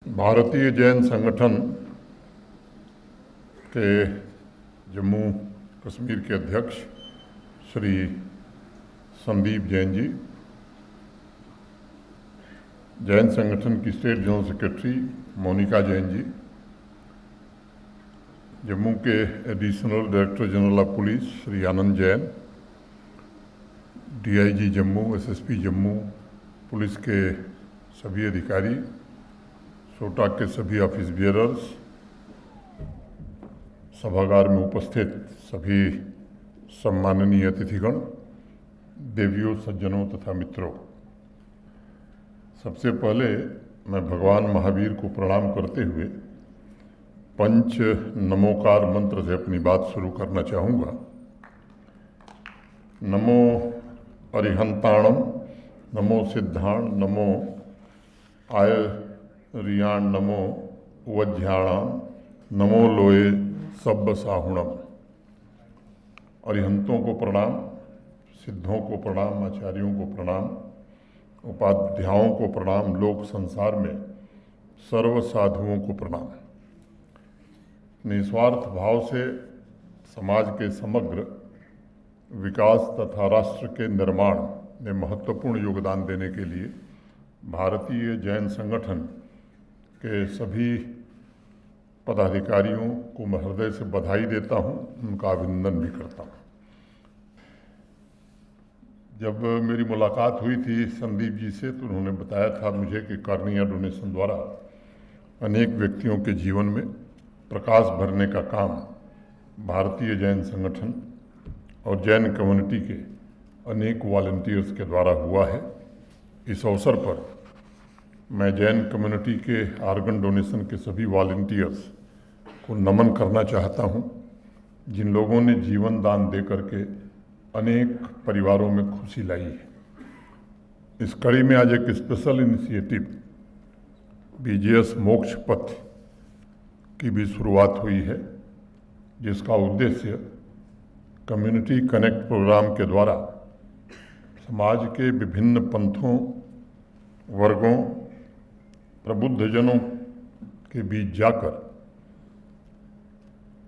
भारतीय जैन संगठन के जम्मू कश्मीर के अध्यक्ष श्री संदीप जैन जी, जैन संगठन की state general secretary Monika Jain ji, Jammu के additional director general of police Shri Anand Jain, DIG Jammu, SSP Jammu, police के सभी अधिकारी, सोटा के सभी ऑफिस बियरर्स, सभागार में उपस्थित सभी सम्माननीय अतिथिगण, देवियों, सज्जनों तथा मित्रों, सबसे पहले मैं भगवान महावीर को प्रणाम करते हुए पंच नमोकार मंत्र से अपनी बात शुरू करना चाहूँगा। नमो अरिहंताणम, नमो सिद्धाण, नमो आयरियाण, नमो वज्ञाणाम, नमो लोए सब्ब साहुणम। अरिहंतों को प्रणाम, सिद्धों को प्रणाम, आचार्यों को प्रणाम, उपाध्यायों को प्रणाम, लोक संसार में सर्व साधुओं को प्रणाम। निस्वार्थ भाव से समाज के समग्र विकास तथा राष्ट्र के निर्माण में महत्वपूर्ण योगदान देने के लिए भारतीय जैन संगठन के सभी पदाधिकारियों को मैं हृदय से बधाई देता हूं, उनका अभिनंदन भी करता हूं। जब मेरी मुलाकात हुई थी संदीप जी से तो उन्होंने बताया था मुझे कि कार्निया डोनेशन द्वारा अनेक व्यक्तियों के जीवन में प्रकाश भरने का काम भारतीय जैन संगठन और जैन कम्युनिटी के अनेक वॉलंटियर्स के द्वारा हुआ है। इस अवसर पर मैं जैन कम्युनिटी के आर्गन डोनेशन के सभी वॉलंटियर्स को नमन करना चाहता हूं, जिन लोगों ने जीवन दान दे करके अनेक परिवारों में खुशी लाई है। इस कड़ी में आज एक स्पेशल इनिशिएटिव बीजेएस मोक्ष पथ की भी शुरुआत हुई है, जिसका उद्देश्य कम्युनिटी कनेक्ट प्रोग्राम के द्वारा समाज के विभिन्न पंथों, वर्गों, प्रबुद्धजनों के बीच जाकर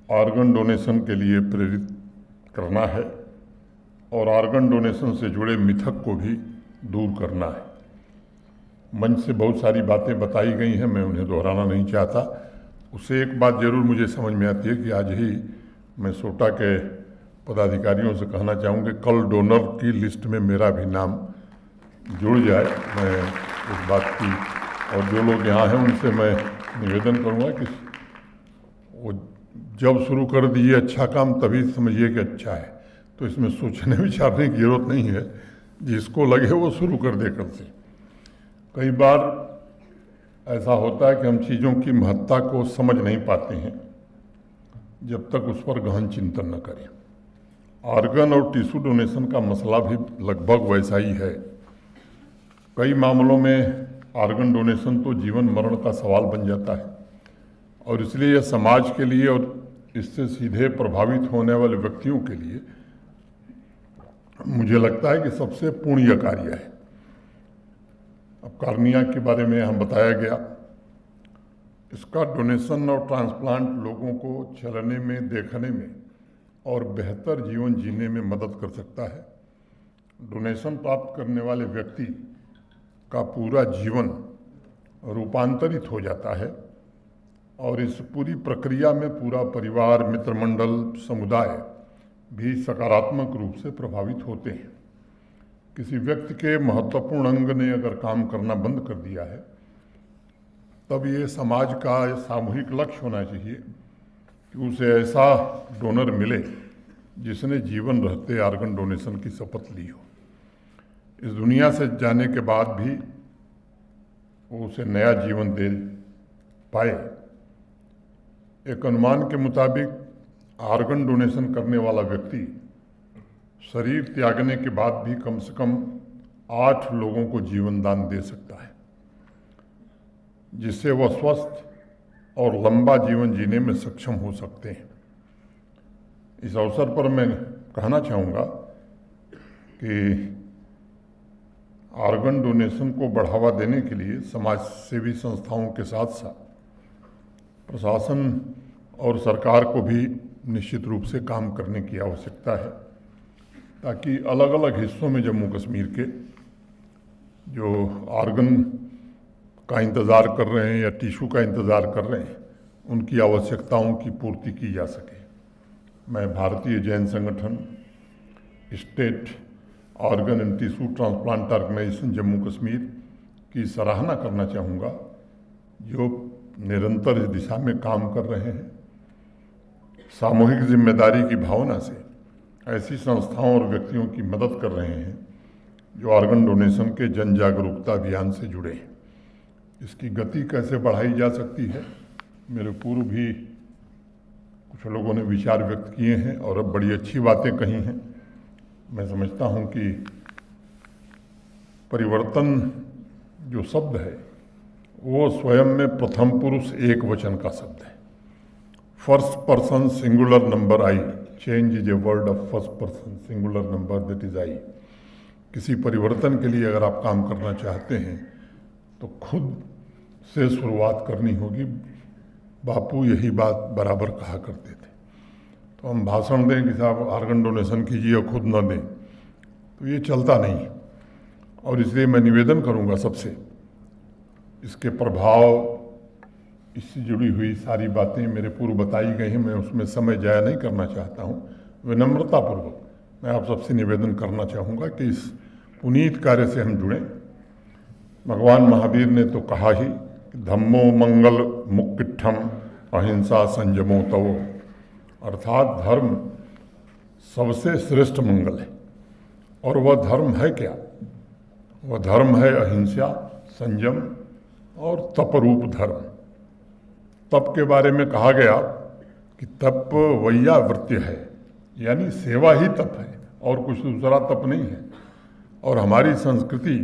ऑर्गन डोनेशन के लिए प्रेरित करना है और ऑर्गन डोनेशन से जुड़े मिथक को भी दूर करना है। मंच से बहुत सारी बातें बताई गई हैं, मैं उन्हें दोहराना नहीं चाहता। उससे एक बात जरूर मुझे समझ में आती है कि आज ही मैं सोटा के पदाधिकारियों से कहना चाहूँगा कि कल डोनर की लिस्ट में मेरा भी नाम जुड़ जाए। मैं इस बात की और जो लोग यहाँ हैं उनसे मैं निवेदन करूँगा कि वो जब शुरू कर दिए अच्छा काम तभी समझिए कि अच्छा है, तो इसमें सोचने विचारने की जरूरत नहीं है, जिसको लगे वो शुरू कर दे कल से। कई बार ऐसा होता है कि हम चीज़ों की महत्ता को समझ नहीं पाते हैं जब तक उस पर गहन चिंतन न करें। ऑर्गन और टिश्यू डोनेशन का मसला भी लगभग वैसा ही है। कई मामलों में ऑर्गन डोनेशन तो जीवन मरण का सवाल बन जाता है और इसलिए यह समाज के लिए और इससे सीधे प्रभावित होने वाले व्यक्तियों के लिए मुझे लगता है कि सबसे पुण्य कार्य है। अब कार्निया के बारे में हम बताया गया, इसका डोनेशन और ट्रांसप्लांट लोगों को चलने में, देखने में और बेहतर जीवन जीने में मदद कर सकता है। डोनेशन प्राप्त करने वाले व्यक्ति का पूरा जीवन रूपांतरित हो जाता है और इस पूरी प्रक्रिया में पूरा परिवार, मित्रमंडल, समुदाय भी सकारात्मक रूप से प्रभावित होते हैं। किसी व्यक्ति के महत्वपूर्ण अंग ने अगर काम करना बंद कर दिया है, तब ये समाज का सामूहिक लक्ष्य होना चाहिए कि उसे ऐसा डोनर मिले जिसने जीवन रहते ऑर्गन डोनेशन की शपथ ली हो। इस दुनिया से जाने के बाद भी वो उसे नया जीवन दे पाए। एक अनुमान के मुताबिक ऑर्गन डोनेशन करने वाला व्यक्ति शरीर त्यागने के बाद भी कम से कम 8 लोगों को जीवन दान दे सकता है, जिससे वह स्वस्थ और लंबा जीवन जीने में सक्षम हो सकते हैं। इस अवसर पर मैं कहना चाहूँगा कि ऑर्गन डोनेशन को बढ़ावा देने के लिए समाज सेवी संस्थाओं के साथ साथ प्रशासन और सरकार को भी निश्चित रूप से काम करने की आवश्यकता है, ताकि अलग अलग हिस्सों में जम्मू कश्मीर के जो ऑर्गन का इंतज़ार कर रहे हैं या टिश्यू का इंतज़ार कर रहे हैं, उनकी आवश्यकताओं की पूर्ति की जा सके। मैं Bharatiya Jain Sangathan, state organ and tissue transplant organisation Jammu Kashmir की सराहना करना चाहूँगा, जो निरंतर इस दिशा में काम कर रहे हैं। सामूहिक जिम्मेदारी की भावना से ऐसी संस्थाओं और व्यक्तियों की मदद कर रहे हैं जो ऑर्गन डोनेशन के जन जागरूकता अभियान से जुड़े हैं। इसकी गति कैसे बढ़ाई जा सकती है, मेरे पूर्व भी कुछ लोगों ने विचार व्यक्त किए हैं और अब बड़ी अच्छी बातें कही हैं। मैं समझता हूं कि परिवर्तन जो शब्द है वो स्वयं में प्रथम पुरुष एक वचन का शब्द है। First person singular number I, change is a word of first person singular number, that is I. किसी परिवर्तन के लिए अगर आप काम करना चाहते हैं तो खुद से शुरुआत करनी होगी। बापू यही बात बराबर कहा करते थे। तो हम भाषण दें कि साहब ऑर्गन डोनेशन कीजिए और खुद न दें, तो ये चलता नहीं है। और इसलिए मैं निवेदन करूंगा सबसे, इसके प्रभाव, इससे जुड़ी हुई सारी बातें मेरे पूर्व बताई गई हैं, मैं उसमें समय जाया नहीं करना चाहता हूँ। विनम्रतापूर्वक मैं आप सबसे निवेदन करना चाहूँगा कि इस पुनीत कार्य से हम जुड़ें। भगवान महावीर ने तो कहा ही, धम्मो मंगल मुक्किठम अहिंसा संयमो तवो, अर्थात धर्म सबसे श्रेष्ठ मंगल है। और वह धर्म है क्या? वह धर्म है अहिंसा, संयम और तपरूप धर्म। तप के बारे में कहा गया कि तप वैयावृत्य है, यानी सेवा ही तप है और कुछ दूसरा तप नहीं है। और हमारी संस्कृति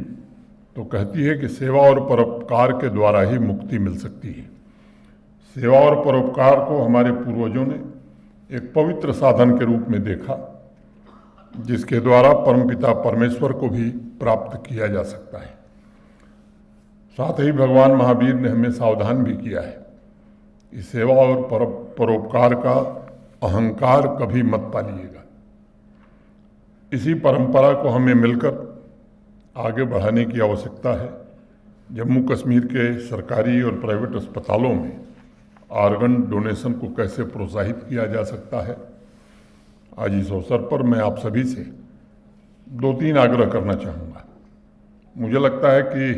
तो कहती है कि सेवा और परोपकार के द्वारा ही मुक्ति मिल सकती है। सेवा और परोपकार को हमारे पूर्वजों ने एक पवित्र साधन के रूप में देखा, जिसके द्वारा परमपिता परमेश्वर को भी प्राप्त किया जा सकता है। साथ ही भगवान महावीर ने हमें सावधान भी किया है, इस सेवा और परोपकार का अहंकार कभी मत पालिएगा। इसी परंपरा को हमें मिलकर आगे बढ़ाने की आवश्यकता है। जम्मू कश्मीर के सरकारी और प्राइवेट अस्पतालों में ऑर्गन डोनेशन को कैसे प्रोत्साहित किया जा सकता है। आज इस अवसर पर मैं आप सभी से 2-3 आग्रह करना चाहूँगा। मुझे लगता है कि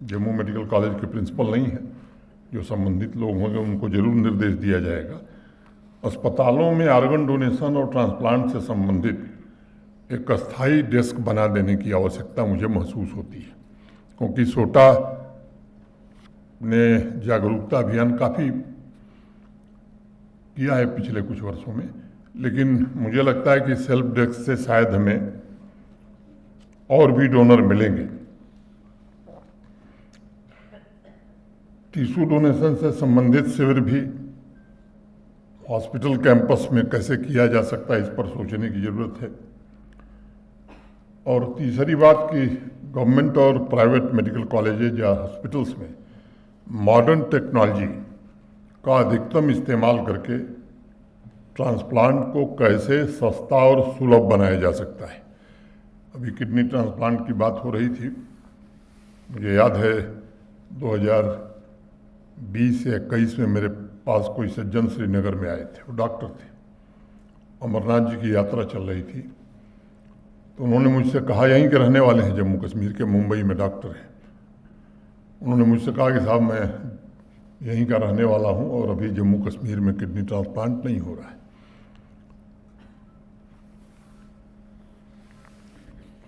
जम्मू मेडिकल कॉलेज के प्रिंसिपल नहीं हैं, जो संबंधित लोग होंगे उनको जरूर निर्देश दिया जाएगा। अस्पतालों में ऑर्गन डोनेशन और ट्रांसप्लांट से संबंधित एक अस्थायी डेस्क बना देने की आवश्यकता मुझे महसूस होती है, क्योंकि सोटा ने जागरूकता अभियान काफ़ी किया है पिछले कुछ वर्षों में, लेकिन मुझे लगता है कि सेल्फ डेस्क से शायद हमें और भी डोनर मिलेंगे। टिश्यू डोनेशन से संबंधित शिविर भी हॉस्पिटल कैंपस में कैसे किया जा सकता है, इस पर सोचने की ज़रूरत है। और तीसरी बात कि गवर्नमेंट और प्राइवेट मेडिकल कॉलेजेज या हॉस्पिटल्स में मॉडर्न टेक्नोलॉजी का अधिकतम इस्तेमाल करके ट्रांसप्लांट को कैसे सस्ता और सुलभ बनाया जा सकता है। अभी किडनी ट्रांसप्लांट की बात हो रही थी, मुझे याद है 2020 या 21 में मेरे पास कोई सज्जन श्रीनगर में आए थे, वो डॉक्टर थे, अमरनाथ जी की यात्रा चल रही थी। तो उन्होंने मुझसे कहा, यहीं के रहने वाले हैं, जम्मू कश्मीर के, मुंबई में डॉक्टर हैं। उन्होंने मुझसे कहा कि साहब मैं यहीं का रहने वाला हूं और अभी जम्मू कश्मीर में किडनी ट्रांसप्लांट नहीं हो रहा है।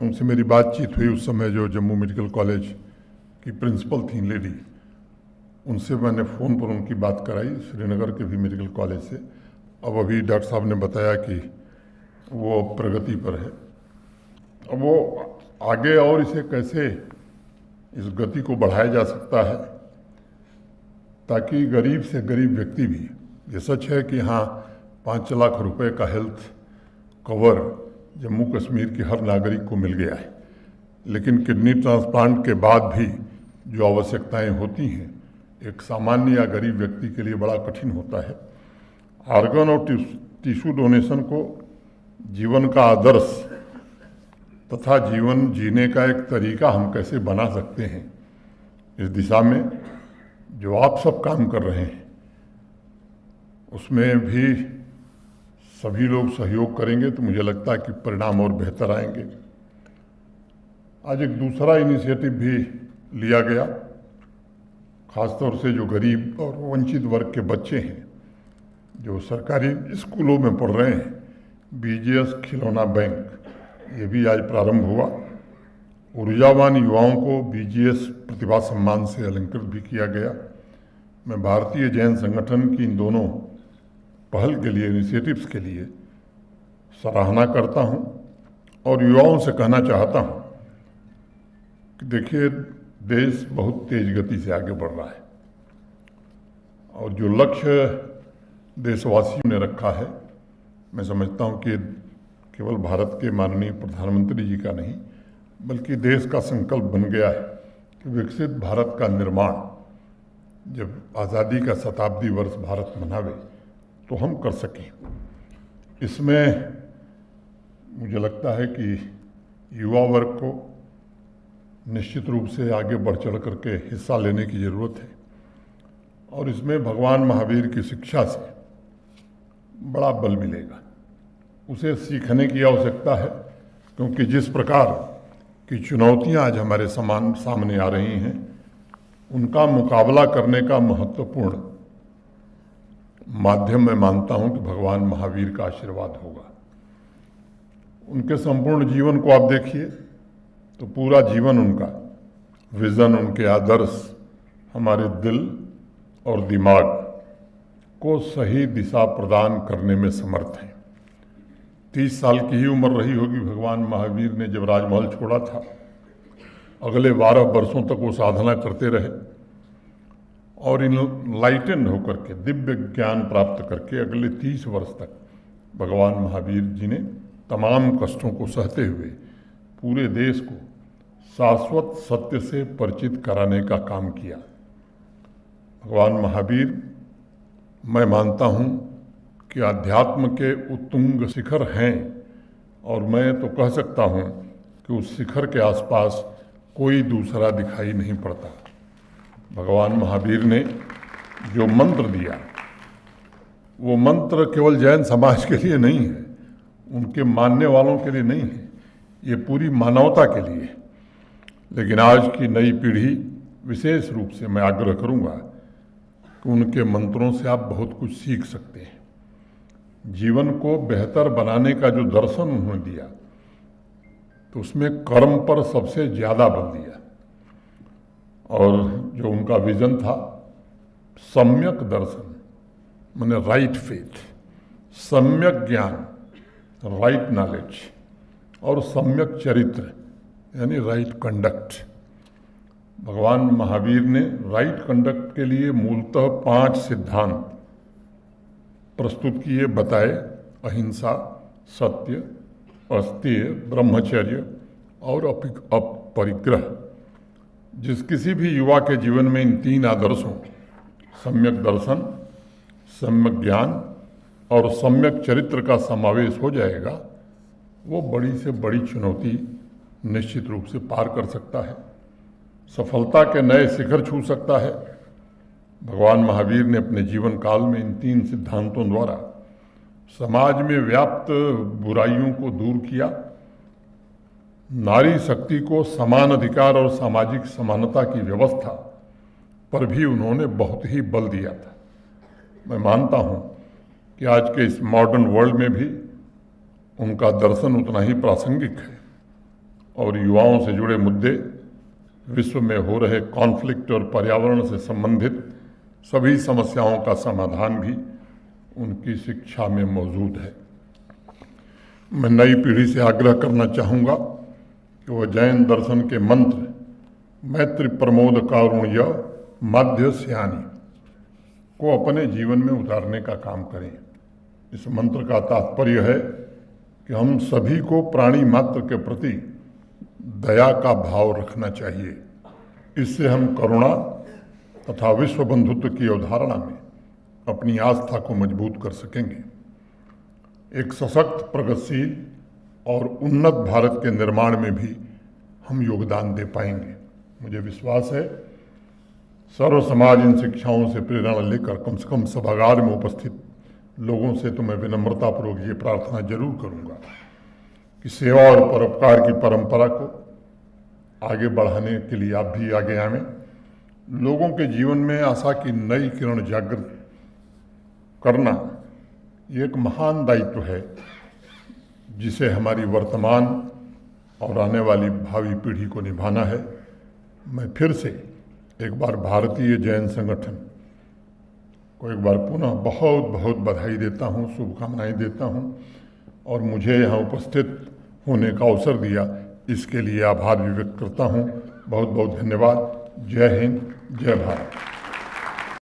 उनसे मेरी बातचीत हुई उस समय, जो जम्मू मेडिकल कॉलेज की प्रिंसिपल थी लेडी, उनसे मैंने फ़ोन पर उनकी बात कराई, श्रीनगर के भी मेडिकल कॉलेज से। अब अभी डॉक्टर साहब ने बताया कि वो प्रगति पर है। अब वो आगे और इसे कैसे, इस गति को बढ़ाया जा सकता है, ताकि गरीब से गरीब व्यक्ति भी, ये सच है कि हाँ 5 लाख रुपए का हेल्थ कवर जम्मू कश्मीर के हर नागरिक को मिल गया है, लेकिन किडनी ट्रांसप्लांट के बाद भी जो आवश्यकताएं होती हैं एक सामान्य या गरीब व्यक्ति के लिए बड़ा कठिन होता है। ऑर्गन और टिश्यू डोनेशन को जीवन का आदर्श तथा जीवन जीने का एक तरीका हम कैसे बना सकते हैं, इस दिशा में जो आप सब काम कर रहे हैं उसमें भी सभी लोग सहयोग करेंगे तो मुझे लगता है कि परिणाम और बेहतर आएंगे। आज एक दूसरा इनिशिएटिव भी लिया गया, खासतौर से जो गरीब और वंचित वर्ग के बच्चे हैं जो सरकारी स्कूलों में पढ़ रहे हैं, बीजीएस खिलौना बैंक ये भी आज प्रारंभ हुआ। ऊर्जावान युवाओं को बीजीएस प्रतिभा सम्मान से अलंकृत भी किया गया। मैं भारतीय जैन संगठन की इन दोनों पहल के लिए, इनिशिएटिव्स के लिए सराहना करता हूं और युवाओं से कहना चाहता हूं कि देखिए, देश बहुत तेज गति से आगे बढ़ रहा है और जो लक्ष्य देशवासियों ने रखा है, मैं समझता हूं कि केवल भारत के माननीय प्रधानमंत्री जी का नहीं बल्कि देश का संकल्प बन गया है कि विकसित भारत का निर्माण जब आज़ादी का शताब्दी वर्ष भारत मनावे तो हम कर सकें। इसमें मुझे लगता है कि युवा वर्ग को निश्चित रूप से आगे बढ़ चढ़ करके हिस्सा लेने की ज़रूरत है और इसमें भगवान महावीर की शिक्षा से बड़ा बल मिलेगा। उसे सीखने की आवश्यकता है क्योंकि जिस प्रकार की चुनौतियां आज हमारे सामने आ रही हैं उनका मुकाबला करने का महत्वपूर्ण माध्यम मैं मानता हूं कि भगवान महावीर का आशीर्वाद होगा। उनके संपूर्ण जीवन को आप देखिए तो पूरा जीवन उनका विजन, उनके आदर्श हमारे दिल और दिमाग को सही दिशा प्रदान करने में समर्थ हैं। 30 साल की ही उम्र रही होगी भगवान महावीर ने जब राजमहल छोड़ा था। अगले 12 वर्षों तक वो साधना करते रहे और इनलाइटेंड होकर के, दिव्य ज्ञान प्राप्त करके अगले 30 वर्ष तक भगवान महावीर जी ने तमाम कष्टों को सहते हुए पूरे देश को शाश्वत सत्य से परिचित कराने का काम किया। भगवान महावीर, मैं मानता हूँ कि अध्यात्म के उत्तुंग शिखर हैं और मैं तो कह सकता हूँ कि उस शिखर के आसपास कोई दूसरा दिखाई नहीं पड़ता। भगवान महावीर ने जो मंत्र दिया वो मंत्र केवल जैन समाज के लिए नहीं है, उनके मानने वालों के लिए नहीं है, ये पूरी मानवता के लिए है। लेकिन आज की नई पीढ़ी विशेष रूप से मैं आग्रह करूंगा कि उनके मंत्रों से आप बहुत कुछ सीख सकते हैं। जीवन को बेहतर बनाने का जो दर्शन उन्होंने दिया तो उसमें कर्म पर सबसे ज़्यादा बल दिया और जो उनका विजन था सम्यक दर्शन माने राइट फेथ, सम्यक ज्ञान राइट नॉलेज और सम्यक चरित्र यानी राइट कंडक्ट। भगवान महावीर ने राइट कंडक्ट के लिए मूलतः 5 सिद्धांत प्रस्तुत किए, बताए। अहिंसा, सत्य, अस्तेय, ब्रह्मचर्य और अपरिग्रह। जिस किसी भी युवा के जीवन में इन 3 आदर्शों सम्यक दर्शन, सम्यक ज्ञान और सम्यक चरित्र का समावेश हो जाएगा वो बड़ी से बड़ी चुनौती निश्चित रूप से पार कर सकता है, सफलता के नए शिखर छू सकता है। भगवान महावीर ने अपने जीवन काल में इन 3 सिद्धांतों द्वारा समाज में व्याप्त बुराइयों को दूर किया, नारी शक्ति को समान अधिकार और सामाजिक समानता की व्यवस्था पर भी उन्होंने बहुत ही बल दिया था। मैं मानता हूँ कि आज के इस मॉडर्न वर्ल्ड में भी उनका दर्शन उतना ही प्रासंगिक है और युवाओं से जुड़े मुद्दे, विश्व में हो रहे कॉन्फ्लिक्ट और पर्यावरण से संबंधित सभी समस्याओं का समाधान भी उनकी शिक्षा में मौजूद है। मैं नई पीढ़ी से आग्रह करना चाहूँगा कि वह जैन दर्शन के मंत्र मैत्री प्रमोद कारुण्य माध्य स्यानी को अपने जीवन में उतारने का काम करें। इस मंत्र का तात्पर्य है कि हम सभी को प्राणी मात्र के प्रति दया का भाव रखना चाहिए। इससे हम करुणा तथा विश्व बंधुत्व की अवधारणा में अपनी आस्था को मजबूत कर सकेंगे। एक सशक्त, प्रगतिशील और उन्नत भारत के निर्माण में भी हम योगदान दे पाएंगे। मुझे विश्वास है सर्व समाज इन शिक्षाओं से प्रेरणा लेकर कम से कम सभागार में उपस्थित लोगों से तो मैं विनम्रतापूर्वक ये प्रार्थना जरूर करूंगा कि सेवा और परोपकार की परंपरा को आगे बढ़ाने के लिए आप भी आगे आवें। लोगों के जीवन में आशा की नई किरण जागृत करना ये एक महान दायित्व है, जिसे हमारी वर्तमान और आने वाली भावी पीढ़ी को निभाना है। मैं फिर से एक बार भारतीय जैन संगठन को एक बार पुनः बहुत बहुत बधाई देता हूँ, शुभकामनाएं देता हूँ और मुझे यहाँ उपस्थित होने का अवसर दिया, इसके लिए आभार भी व्यक्त करता हूँ। बहुत बहुत धन्यवाद। जय हिंद, जय भारत।